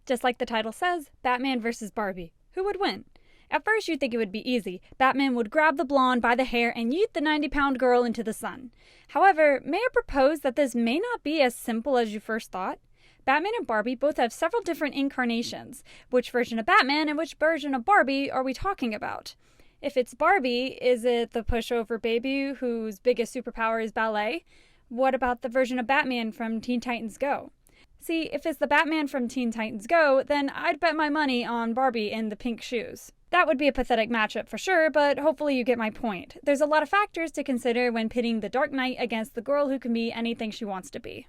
Just like the title says, Batman vs. Barbie. Who would win? At first you'd think it would be easy. Batman would grab the blonde by the hair and yeet the 90-pound girl into the sun. However, may I propose that this may not be as simple as you first thought? Batman and Barbie both have several different incarnations. Which version of Batman and which version of Barbie are we talking about? If it's Barbie, is it the pushover baby whose biggest superpower is ballet? What about the version of Batman from Teen Titans Go? See, if it's the Batman from Teen Titans Go, then I'd bet my money on Barbie in the pink shoes. That would be a pathetic matchup for sure, but hopefully you get my point. There's a lot of factors to consider when pitting the Dark Knight against the girl who can be anything she wants to be.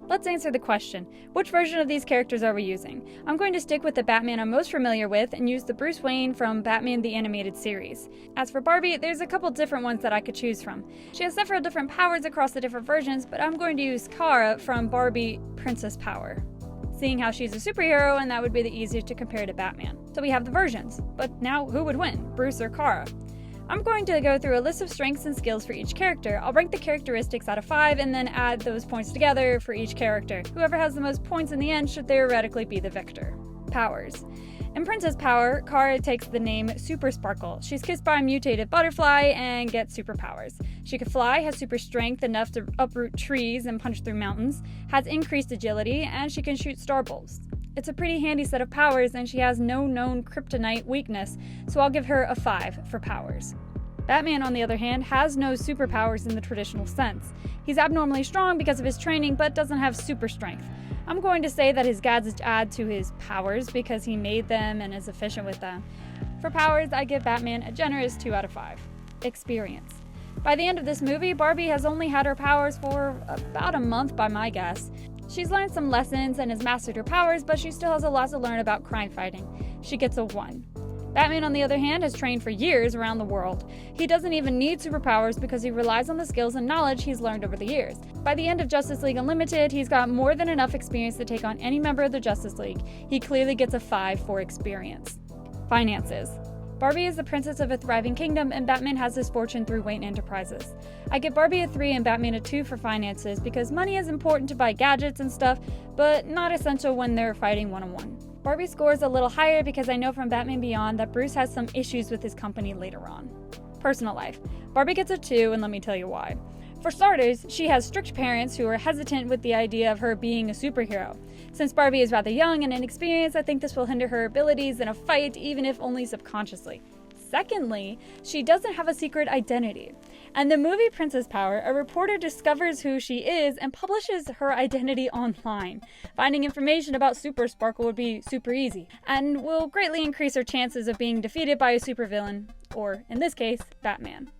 Let's answer the question, which version of these characters are we using? I'm going to stick with the Batman I'm most familiar with and use the Bruce Wayne from Batman the Animated Series. As for Barbie, there's a couple different ones that I could choose from. She has several different powers across the different versions, but I'm going to use Kara from Barbie Princess Power, seeing how she's a superhero and that would be the easiest to compare to Batman. So we have the versions, but now who would win, Bruce or Kara? I'm going to go through a list of strengths and skills for each character. I'll rank the characteristics out of 5 and then add those points together for each character. Whoever has the most points in the end should theoretically be the victor. Powers. In Princess Power, Kara takes the name Super Sparkle. She's kissed by a mutated butterfly and gets superpowers. She can fly, has super strength enough to uproot trees and punch through mountains, has increased agility, and she can shoot star bolts. It's a pretty handy set of powers, and she has no known kryptonite weakness, so I'll give her a 5 for powers. Batman, on the other hand, has no superpowers in the traditional sense. He's abnormally strong because of his training, but doesn't have super strength. I'm going to say that his gadgets add to his powers because he made them and is efficient with them. For powers, I give Batman a generous 2 out of 5. Experience. By the end of this movie, Barbie has only had her powers for about a month by my guess. She's learned some lessons and has mastered her powers, but she still has a lot to learn about crime fighting. She gets a 1. Batman, on the other hand, has trained for years around the world. He doesn't even need superpowers because he relies on the skills and knowledge he's learned over the years. By the end of Justice League Unlimited, he's got more than enough experience to take on any member of the Justice League. He clearly gets a 5 for experience. Finances. Barbie is the princess of a thriving kingdom, and Batman has his fortune through Wayne Enterprises. I give Barbie a 3 and Batman a 2 for finances because money is important to buy gadgets and stuff, but not essential when they're fighting one-on-one. Barbie scores a little higher because I know from Batman Beyond that Bruce has some issues with his company later on. Personal life. Barbie gets a 2, and let me tell you why. For starters, she has strict parents who are hesitant with the idea of her being a superhero. Since Barbie is rather young and inexperienced, I think this will hinder her abilities in a fight, even if only subconsciously. Secondly, she doesn't have a secret identity. In the movie Princess Power, a reporter discovers who she is and publishes her identity online. Finding information about Super Sparkle would be super easy, and will greatly increase her chances of being defeated by a supervillain, or, in this case, Batman.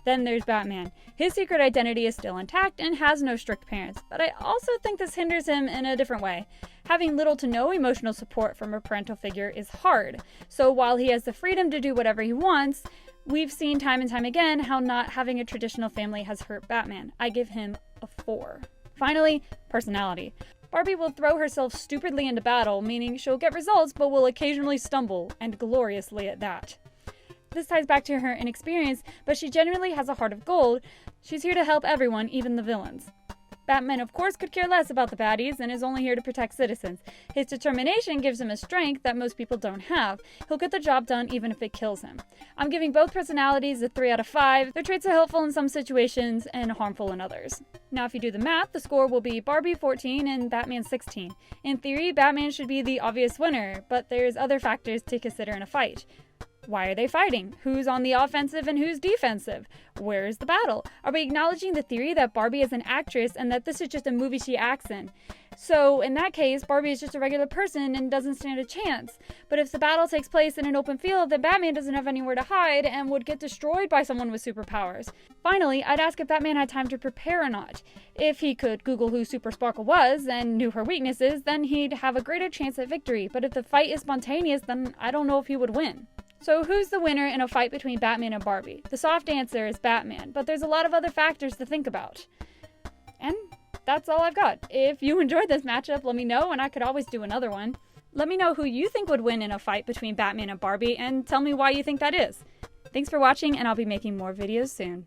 Then there's Batman. His secret identity is still intact and has no strict parents, but I also think this hinders him in a different way. Having little to no emotional support from a parental figure is hard, so while he has the freedom to do whatever he wants, we've seen time and time again how not having a traditional family has hurt Batman. I give him a 4. Finally, personality. Barbie will throw herself stupidly into battle, meaning she'll get results but will occasionally stumble, and gloriously at that. This ties back to her inexperience, but she genuinely has a heart of gold. She's here to help everyone, even the villains. Batman, of course, could care less about the baddies and is only here to protect citizens. His determination gives him a strength that most people don't have. He'll get the job done even if it kills him. I'm giving both personalities a 3 out of 5. Their traits are helpful in some situations and harmful in others. Now, if you do the math, the score will be Barbie 14 and Batman 16. In theory, Batman should be the obvious winner, but there's other factors to consider in a fight. Why are they fighting? Who's on the offensive and who's defensive? Where is the battle? Are we acknowledging the theory that Barbie is an actress and that this is just a movie she acts in? So, in that case, Barbie is just a regular person and doesn't stand a chance. But if the battle takes place in an open field, then Batman doesn't have anywhere to hide and would get destroyed by someone with superpowers. Finally, I'd ask if Batman had time to prepare or not. If he could Google who Super Sparkle was and knew her weaknesses, then he'd have a greater chance at victory. But if the fight is spontaneous, then I don't know if he would win. So who's the winner in a fight between Batman and Barbie? The soft answer is Batman, but there's a lot of other factors to think about. And that's all I've got. If you enjoyed this matchup, let me know, and I could always do another one. Let me know who you think would win in a fight between Batman and Barbie, and tell me why you think that is. Thanks for watching, and I'll be making more videos soon.